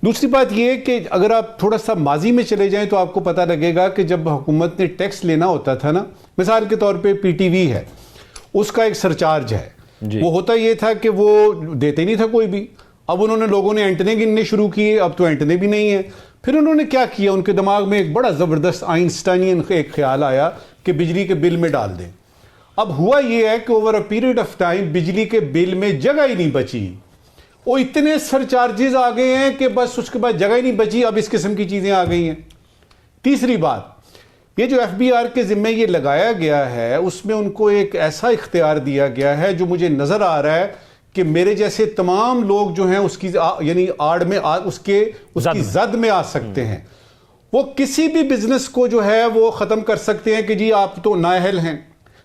दूसरी बात ये है कि अगर आप थोड़ा सा माजी में चले जाएं तो आपको पता लगेगा कि जब हुकूमत ने टैक्स लेना होता था ना, मिसाल के तौर पे PTV है, उसका एक सरचार्ज है, वो होता ये था कि वो देते नहीं था कोई भी। अब उन्होंने लोगों ने एंटने गिनने शुरू किए, अब तो एंटने भी नहीं है। फिर उन्होंने क्या किया, उनके दिमाग में एक बड़ा ज़बरदस्त आइंस्टाइनियन एक ख्याल आया कि बिजली के बिल में डाल दें। अब हुआ ये है कि over a period of time बिजली के बिल में जगह ही नहीं बची। वो इतने सरचार्जेस आ गए हैं कि बस उसके बाद जगह ही नहीं बची। अब इस किस्म की चीज़ें आ गई हैं। तीसरी बात, ये जो FBR के ज़िम्मे ये लगाया गया है, उसमें उनको एक ऐसा इख्तियार दिया गया है जो मुझे नज़र आ रहा है कि मेरे जैसे तमाम लोग जो हैं उसकी यानी आड़ में उसकी जद में आ सकते हैं। वो किसी भी बिजनेस को जो है वो ख़त्म कर सकते हैं कि जी आप तो नाअहल हैं।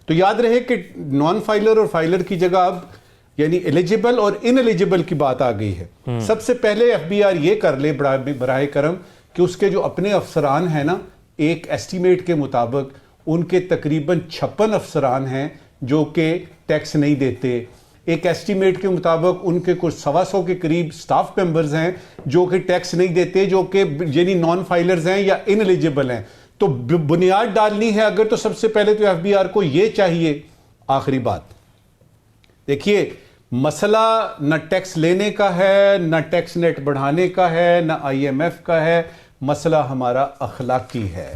तो याद रहे कि नॉन फाइलर और फाइलर की जगह अब यानी एलिजिबल और इनएलिजिबल की बात आ गई है। सबसे पहले FBR ये कर ले बराए करम कि उसके जो अपने अफसरान हैं ना, एक एस्टीमेट के मुताबिक उनके तकरीबन 56 अफसरान हैं जो कि टैक्स नहीं देते। एक एस्टीमेट के मुताबिक उनके कुछ 125 के करीब स्टाफ मेंबर्स हैं जो कि टैक्स नहीं देते, जो कि यानी नॉन फाइलर्स हैं या इनएलिजिबल हैं। तो बुनियाद डालनी है अगर, तो सबसे पहले तो FBR को ये चाहिए। आखिरी बात देखिए, मसला न टैक्स लेने का है, न टैक्स नेट बढ़ाने का है, न IMF का है, मसला हमारा अखलाकी है।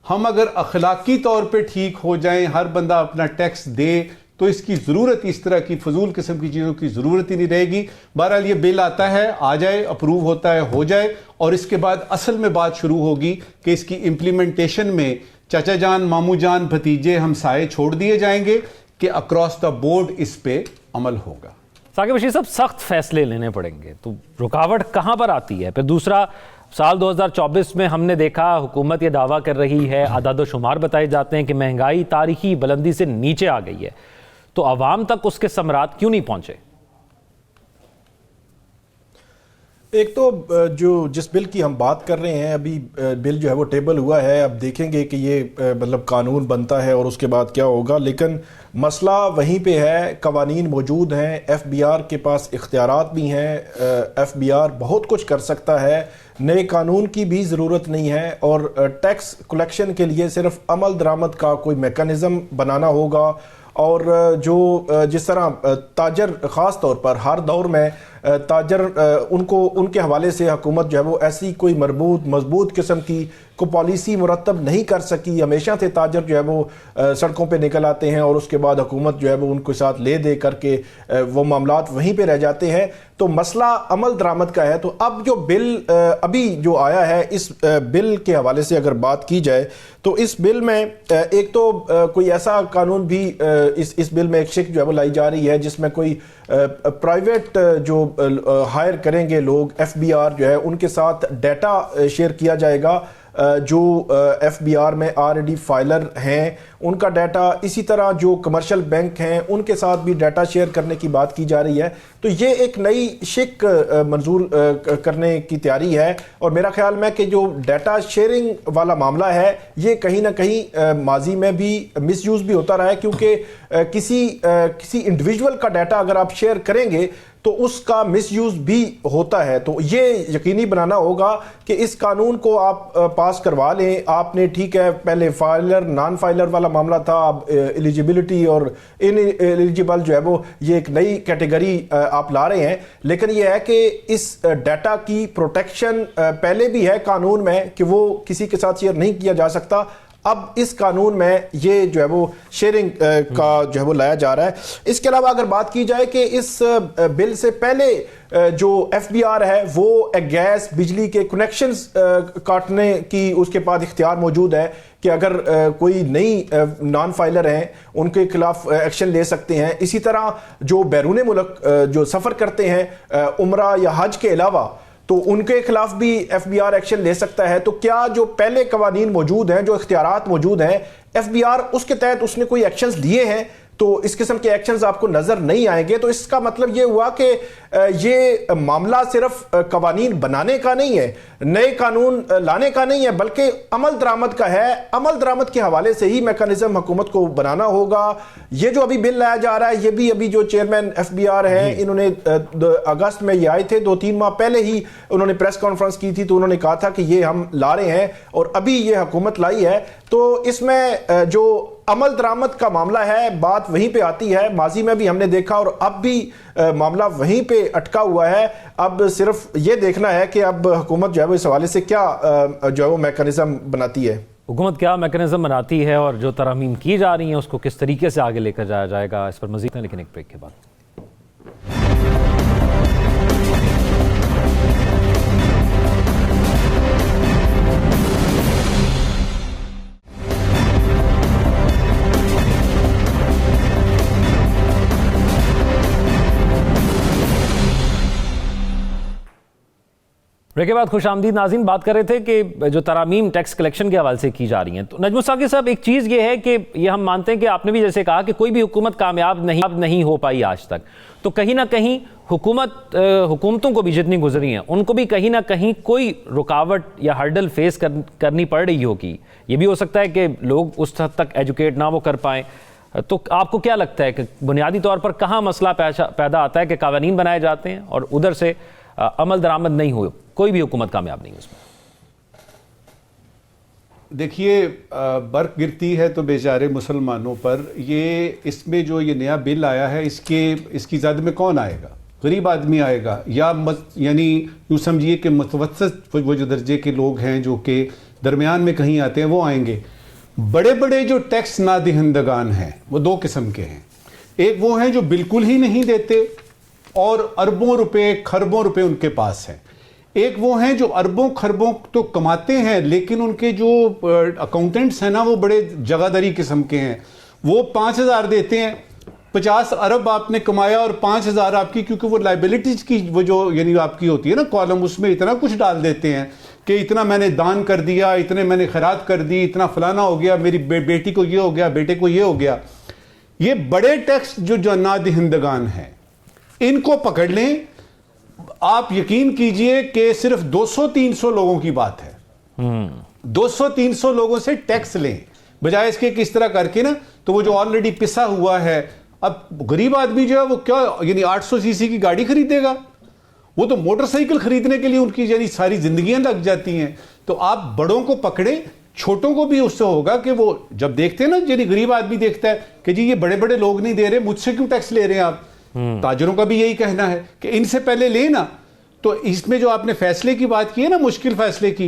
हम अगर अखलाकी तौर पे ठीक हो जाएं, हर बंदा अपना टैक्स दे, तो इसकी ज़रूरत, इस तरह की फजूल किस्म की चीज़ों की ज़रूरत ही नहीं रहेगी। बहरहाल ये बिल आता है, आ जाए, अप्रूव होता है, हो जाए, और इसके बाद असल में बात शुरू होगी कि इसकी इम्प्लीमेंटेशन में चाचा जान, मामू जान, भतीजे, हमसाए छोड़ दिए जाएंगे कि अक्रॉस द बोर्ड इस पे अमल होगा। साकिब बशीर साहब, सख्त फैसले लेने पड़ेंगे तो रुकावट कहाँ पर आती है? फिर दूसरा, साल 2024 में हमने देखा हुकूमत ये दावा कर रही है, आदाद शुमार बताए जाते हैं कि महंगाई तारीखी बुलंदी से नीचे आ गई है, तो आवाम तक उसके समरात क्यों नहीं पहुंचे? एक तो जो जिस बिल की हम बात कर रहे हैं, अभी बिल जो है वो टेबल हुआ है, अब देखेंगे कि ये मतलब कानून बनता है और उसके बाद क्या होगा। लेकिन मसला वहीं पे है, कवानीन मौजूद हैं, FBR के पास इख्तियारात भी हैं, FBR बहुत कुछ कर सकता है, नए कानून की भी ज़रूरत नहीं है, और टैक्स कलेक्शन के लिए सिर्फ अमल दरामद का कोई मेकनिज़म बनाना होगा। और जो जिस तरह ताजर ख़ास तौर पर हर दौर में ताजर उनको उनके हवाले से हुकूमत जो है वो ऐसी कोई मजबूत किस्म की को पॉलिसी मुरतब नहीं कर सकी। हमेशा से ताजर जो है वो सड़कों पे निकल आते हैं और उसके बाद हुकूमत जो है वो उनके साथ ले दे करके वो मामलात वहीं पे रह जाते हैं। तो मसला अमल दरामद का है। तो अब जो बिल अभी जो आया है, इस बिल के हवाले से अगर बात की जाए तो इस बिल में एक तो कोई ऐसा कानून भी इस बिल में एक शिक जो है वो लाई जा रही है जिसमें कोई प्राइवेट जो हायर करेंगे लोग FBI जो है उनके साथ डाटा शेयर किया जाएगा जो FBI में ऑलरेडी फाइलर हैं उनका डाटा, इसी तरह जो कमर्शियल बैंक हैं उनके साथ भी डाटा शेयर करने की बात की जा रही है। तो ये एक नई शिक मंजूर करने की तैयारी है और मेरा ख्याल में कि जो डाटा शेयरिंग वाला मामला है ये कहीं ना कहीं माजी में भी मिसयूज भी होता रहा है, क्योंकि किसी इंडिविजुअल का डाटा अगर आप शेयर करेंगे तो उसका मिसयूज भी होता है। तो ये यकीनी बनाना होगा कि इस कानून को आप पास करवा लें। आपने ठीक है पहले फाइलर नॉन फाइलर वाला मामला था, अब एलिजिबिलिटी और इन एलिजिबल जो है वो ये एक नई कैटेगरी आप ला रहे हैं, लेकिन ये है कि इस डाटा की प्रोटेक्शन पहले भी है कानून में कि वो किसी के साथ शेयर नहीं किया जा सकता। अब इस कानून में ये जो है वो शेयरिंग का जो है वो लाया जा रहा है। इसके अलावा अगर बात की जाए कि इस बिल से पहले जो FBI है वो गैस बिजली के कनेक्शंस काटने की उसके पास इख्तियार मौजूद है कि अगर कोई नई नॉन फाइलर हैं उनके खिलाफ एक्शन ले सकते हैं। इसी तरह जो बैरून मुल्क जो सफ़र करते हैं उम्रा या हज के अलावा तो उनके खिलाफ भी FBI एक्शन ले सकता है। तो क्या जो पहले कवानीन मौजूद हैं, जो इख्तियारात मौजूद हैं, FBI उसके तहत उसने कोई एक्शंस लिए हैं तो इस किस्म के एक्शंस आपको नजर नहीं आएंगे। तो इसका मतलब ये हुआ कि ये मामला सिर्फ कवानीन बनाने का नहीं है, नए कानून लाने का नहीं है, बल्कि अमल दरामद का है। अमल दरामद के हवाले से ही मैकेनिज्म हुकूमत को बनाना होगा। ये जो अभी बिल लाया जा रहा है ये भी अभी जो चेयरमैन FBI है इन्होंने अगस्त में ये आए थे, 2-3 माह पहले ही उन्होंने प्रेस कॉन्फ्रेंस की थी तो उन्होंने कहा था कि ये हम ला रहे हैं और अभी ये हुकूमत लाई है। तो इसमें जो अमल दरामद का मामला है बात वहीं पे आती है। माजी में भी हमने देखा और अब भी मामला वहीं पे अटका हुआ है। अब सिर्फ ये देखना है कि अब हुकूमत जो है वो इस हवाले से क्या जो है वो मैकेनिज्म बनाती है। हुकूमत क्या मैकेनिज्म बनाती है और जो तरमीम की जा रही है उसको किस तरीके से आगे लेकर जाया जाएगा, इस पर मजीद है, लेकिन एक ब्रेक के बाद। ब्रेक के बाद खुश आमदीद नाज़रीन। बात कर रहे थे कि जो तरामीम टैक्स कलेक्शन के हवाले से की जा रही हैं, तो नजमुल साकिब साहब एक चीज़ ये है कि ये हम मानते हैं कि आपने भी जैसे कहा कि कोई भी हुकूमत कामयाब नहीं हो पाई आज तक, तो कहीं ना कहीं हुकूमतों को भी जितनी गुजरी हैं उनको भी कहीं ना कहीं कोई रुकावट या हर्डल फेस करनी पड़ रही होगी। ये भी हो सकता है कि लोग उस हद तक एजुकेट ना वो कर पाएँ। तो आपको क्या लगता है कि बुनियादी तौर पर कहाँ मसला पैदा आता है कि कानून बनाए जाते हैं और उधर से अमल दरामद नहीं हो, कोई भी हुकूमत कामयाब नहीं उसमें? देखिए, बर्फ गिरती है तो बेचारे मुसलमानों पर। ये इसमें जो ये नया बिल आया है इसकी ज़द में कौन आएगा? गरीब आदमी आएगा या यानी यूँ समझिए कि मुतवस्सित वो जो दर्जे के लोग हैं जो कि दरमियान में कहीं आते हैं वो आएंगे। बड़े बड़े जो टैक्स नादहिंदगान हैं वो दो किस्म के हैं। एक वो हैं जो बिल्कुल ही नहीं देते और अरबों रुपए खरबों रुपए उनके पास हैं। एक वो हैं जो अरबों खरबों तो कमाते हैं लेकिन उनके जो अकाउंटेंट्स हैं ना वो बड़े जगादरी किस्म के हैं। वो 5,000 देते हैं, 50 अरब आपने कमाया और 5,000 आपकी, क्योंकि वो लाइबिलिटीज की वो जो यानी आपकी होती है ना कॉलम, उसमें इतना कुछ डाल देते हैं कि इतना मैंने दान कर दिया, इतने मैंने खैरात कर दी, इतना फलाना हो गया, मेरी बेटी को ये हो गया, बेटे को ये हो गया। ये बड़े टैक्स जो नादहिंदगान हैं इनको पकड़ लें। आप यकीन कीजिए कि सिर्फ 200-300 लोगों की बात है। 200-300 लोगों से टैक्स लें बजाय इसके किस तरह करके ना, तो वो जो ऑलरेडी पिसा हुआ है, अब गरीब आदमी जो है वो क्या यानी 800 सीसी की गाड़ी खरीदेगा? वो तो मोटरसाइकिल खरीदने के लिए उनकी यानी सारी जिंदगियां लग जाती हैं। तो आप बड़ों को पकड़े, छोटों को भी उससे होगा कि वो जब देखते हैं ना, यानी गरीब आदमी देखता है कि जी ये बड़े बड़े लोग नहीं दे रहे, मुझसे क्यों टैक्स ले रहे हैं आप? ताजरों का भी यही कहना है कि इनसे पहले लेना। तो इसमें जो आपने फैसले की बात की है ना, मुश्किल फैसले की,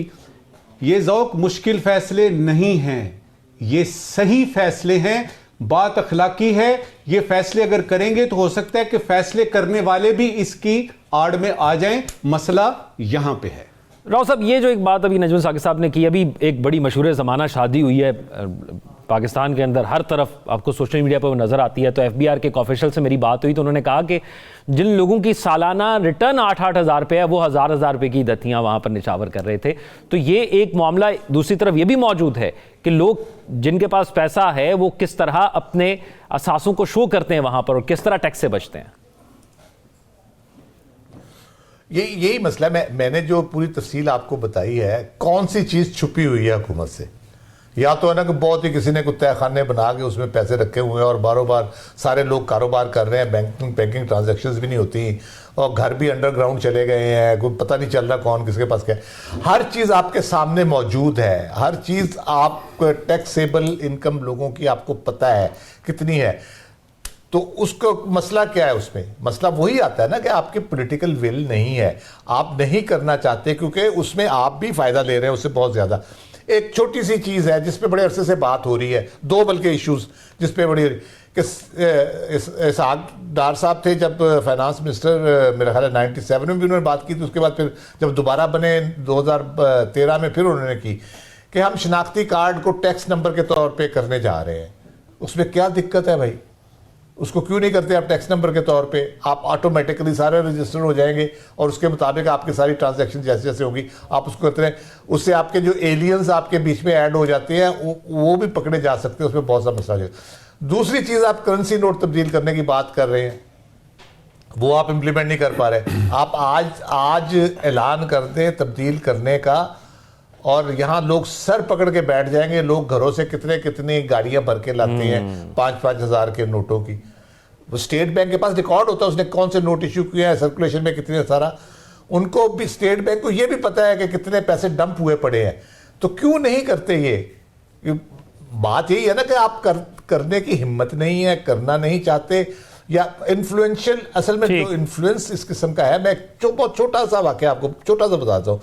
ये ज़ौक मुश्किल फैसले नहीं हैं, ये सही फैसले हैं, बात अखलाकी है। ये फैसले अगर करेंगे तो हो सकता है कि फैसले करने वाले भी इसकी आड़ में आ जाएं। मसला यहां पे है। राव साहब, ये जो एक बात अभी नजमुल साकिब साहब ने की, अभी एक बड़ी मशहूर ज़माना शादी हुई है पाकिस्तान के अंदर, हर तरफ आपको सोशल मीडिया पर वो नज़र आती है। तो एफबीआर के एक ऑफिशियल से मेरी बात हुई तो उन्होंने कहा कि जिन लोगों की सालाना रिटर्न 8-8 हज़ार रुपये है, वो हज़ार रुपये की दतियाँ वहाँ पर निछावर कर रहे थे। तो ये एक मामला दूसरी तरफ ये भी मौजूद है कि लोग जिनके पास पैसा है वो किस तरह अपने असासों को शो करते हैं वहाँ पर और किस तरह टैक्स से बचते हैं। यही मसला मैंने जो पूरी तफसील आपको बताई है, कौन सी चीज़ छुपी हुई है हुकूमत से। या तो है ना कि बहुत ही किसी ने कुत्ते खाने बना के उसमें पैसे रखे हुए हैं और बारों बार सारे लोग कारोबार कर रहे हैं, बैंकिंग ट्रांजैक्शंस भी नहीं होती और घर भी अंडरग्राउंड चले गए हैं, कोई पता नहीं चल रहा कौन किसके पास क्या है। हर चीज़ आपके सामने मौजूद है, हर चीज़ आप टैक्सेबल इनकम लोगों की आपको पता है कितनी है। तो उसका मसला क्या है? उसमें मसला वही आता है ना कि आपके पॉलिटिकल विल नहीं है, आप नहीं करना चाहते, क्योंकि उसमें आप भी फायदा ले रहे हैं उससे बहुत ज़्यादा। एक छोटी सी चीज़ है जिस पे बड़े अरसे से बात हो रही है, दो बल्कि इश्यूज जिस पे बड़ी कि इसहाक डार साहब थे जब फाइनेंस मिनिस्टर, मेरा ख्याल है 97 में भी उन्होंने बात की थी, उसके बाद फिर जब दोबारा बने 2013 में फिर उन्होंने की कि हम शनाख्ती कार्ड को टैक्स नंबर के तौर पे करने जा रहे हैं। उसमें क्या दिक्कत है भाई? उसको क्यों नहीं करते आप टैक्स नंबर के तौर पे? आप ऑटोमेटिकली सारे रजिस्टर हो जाएंगे और उसके मुताबिक आपकी सारी ट्रांजैक्शन जैसे जैसे होगी आप उसको करते रहें। उससे आपके जो एलियंस आपके बीच में ऐड हो जाते हैं वो भी पकड़े जा सकते हैं, उसमें बहुत सा मसला है। दूसरी चीज़, आप करेंसी नोट तब्दील करने की बात कर रहे हैं, वो आप इम्प्लीमेंट नहीं कर पा रहे। आप आज ऐलान कर दें तब्दील करने का और यहाँ लोग सर पकड़ के बैठ जाएंगे। लोग घरों से कितने कितनी गाड़ियां भर के लाते हैं 5-5 हज़ार के नोटों की। वो स्टेट बैंक के पास रिकॉर्ड होता है उसने कौन से नोट इश्यू किए हैं, सर्कुलेशन में कितने सारा। उनको भी, स्टेट बैंक को ये भी पता है कि कितने पैसे डंप हुए पड़े हैं। तो क्यों नहीं करते? ये बात यही है ना कि आप करने की हिम्मत नहीं है, करना नहीं चाहते, या इन्फ्लुएंशियल। असल में जो इन्फ्लुएंस इस किस्म का है, मैं बहुत छोटा सा वाकया आपको छोटा सा बताता हूँ।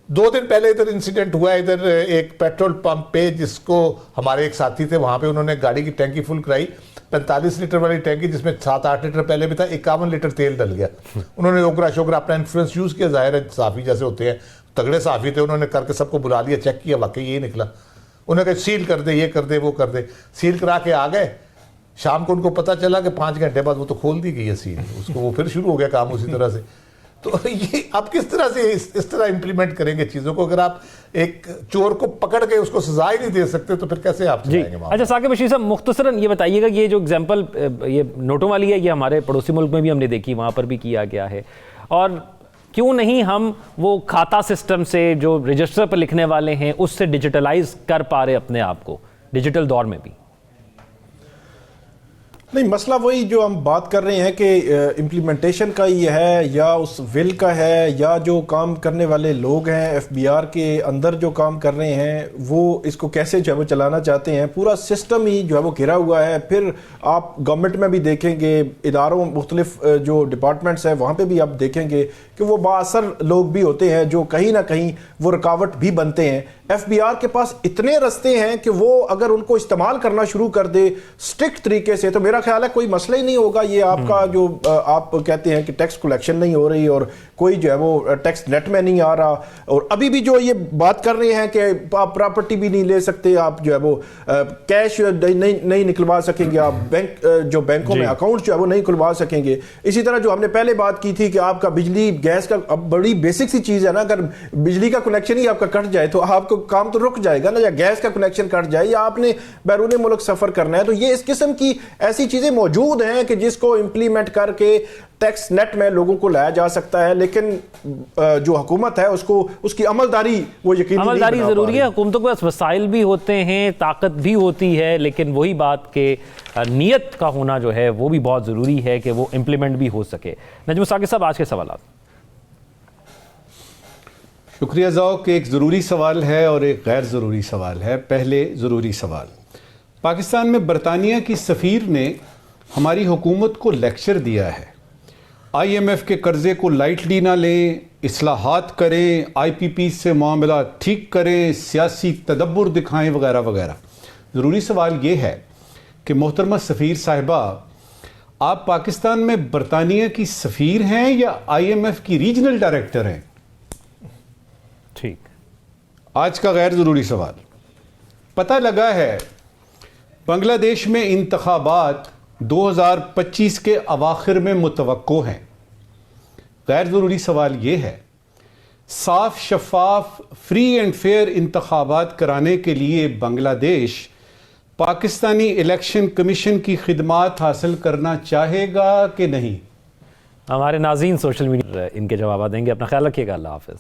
2 दिन पहले इधर इंसिडेंट हुआ है, इधर एक पेट्रोल पंप पे, जिसको हमारे एक साथी थे वहां पे, उन्होंने गाड़ी की टैंकी फुल कराई, 45 लीटर वाली टैंकी जिसमें 7-8 लीटर पहले भी था, 51 लीटर तेल डल गया। उन्होंने ओकरा शोकरा अपना इन्फ्लुएंस यूज किया, जाहिर है साफी जैसे होते हैं, तगड़े साफी थे, उन्होंने करके सबको बुला लिया, चेक किया, वाकई यही निकला। उन्होंने कहा सील कर दे, ये कर दे, वो कर दे। सील करा के आ गए। शाम को उनको पता चला कि 5 घंटे बाद वो तो खोल दी गई है सील, उसको वो फिर शुरू हो गया काम उसी तरह से। तो ये आप किस तरह से इस तरह इंप्लीमेंट करेंगे चीज़ों को? अगर आप एक चोर को पकड़ के उसको सजा ही नहीं दे सकते तो फिर कैसे आप चलाएंगे? अच्छा साकिब बशीर साहब, मुख्तसरन ये बताइएगा, ये जो एग्जांपल ये नोटों वाली है, ये हमारे पड़ोसी मुल्क में भी हमने देखी, वहाँ पर भी किया गया है। और क्यों नहीं हम वो खाता सिस्टम से जो रजिस्टर पर लिखने वाले हैं उससे डिजिटलाइज कर पा रहे अपने आप को डिजिटल दौर में भी? नहीं, मसला वही जो हम बात कर रहे हैं कि इम्प्लीमेंटेशन का ये है या उस विल का है, या जो काम करने वाले लोग हैं एफबीआर के अंदर जो काम कर रहे हैं वो इसको कैसे जो है वो चलाना चाहते हैं। पूरा सिस्टम ही जो है वो घिरा हुआ है। फिर आप गवर्नमेंट में भी देखेंगे, इदारों मुख्तलिफ जो डिपार्टमेंट्स हैं वहाँ पे भी आप देखेंगे कि वो बाअसर लोग भी होते हैं जो कहीं ना कहीं वो रुकावट भी बनते हैं। एफबीआर के पास इतने रास्ते हैं कि वो अगर उनको इस्तेमाल करना शुरू कर दे स्ट्रिक्ट तरीके से, तो मेरा ख्याल है कोई मसला ही नहीं होगा। ये आपका जो आप कहते हैं कि टैक्स कलेक्शन नहीं हो रही और कोई जो है वो टैक्स नेट में नहीं आ रहा, और अभी भी जो ये बात कर रहे हैं कि आप प्रॉपर्टी भी नहीं ले सकते, आप जो है वो कैश नहीं निकलवा सकेंगे, आप जो बैंकों में अकाउंट जो है वो नहीं खुलवा सकेंगे। इसी तरह जो हमने पहले बात की थी कि आपका बिजली गैस का, अब बड़ी बेसिक सी चीज़ है ना, अगर बिजली का कनेक्शन ही आपका कट जाए तो आपको काम तो रुक जाएगा ना, या गैस का कनेक्शन कट जाए या आपने बैरून मुल्क सफर करना है। तो ये इस किस्म की ऐसी चीजें मौजूद हैं कि जिसको इंप्लीमेंट करके टैक्स नेट में लोगों को लाया जा सकता है, लेकिन जो हुकूमत है उसको उसकी अमलदारी वो यकीनी अमलदारी जरूरी है। हुकूमतों के पास वसाइल भी होते हैं, ताकत भी होती है, लेकिन वही बात के नियत का होना जो है वो भी बहुत ज़रूरी है कि वो इम्प्लीमेंट भी हो सके। नजमुल साकिब साहब, आज के सवाल। शुक्रिया ज़ौक। एक ज़रूरी सवाल है और एक गैर ज़रूरी सवाल है। पहले ज़रूरी सवाल, पाकिस्तान में बरतानिया की सफ़ीर ने हमारी हुकूमत को लेक्चर दिया है, IMF के कर्जे को लाइटली ना लें, इस्लाहात करें, IPP से मामला ठीक करें, सियासी तदब्बुर दिखाएं वगैरह वगैरह। ज़रूरी सवाल ये है कि मोहतरमा सफ़ीर साहिबा, आप पाकिस्तान में बरतानिया की सफ़ीर हैं या IMF की रीजनल डायरेक्टर हैं? ठीक। आज का गैर ज़रूरी सवाल। पता लगा है बांग्लादेश में इंतखाबात 2025 के अवाखिर में मुतवक्को हैं। गैर ज़रूरी सवाल ये है, साफ शफाफ फ्री एंड फेयर इंतखाबात कराने के लिए बांग्लादेश पाकिस्तानी इलेक्शन कमीशन की खिदमात हासिल करना चाहेगा कि नहीं? हमारे नाज़रीन सोशल मीडिया इनके जवाब देंगे। अपना ख्याल रखिएगा। अल्लाह हाफ़िज़।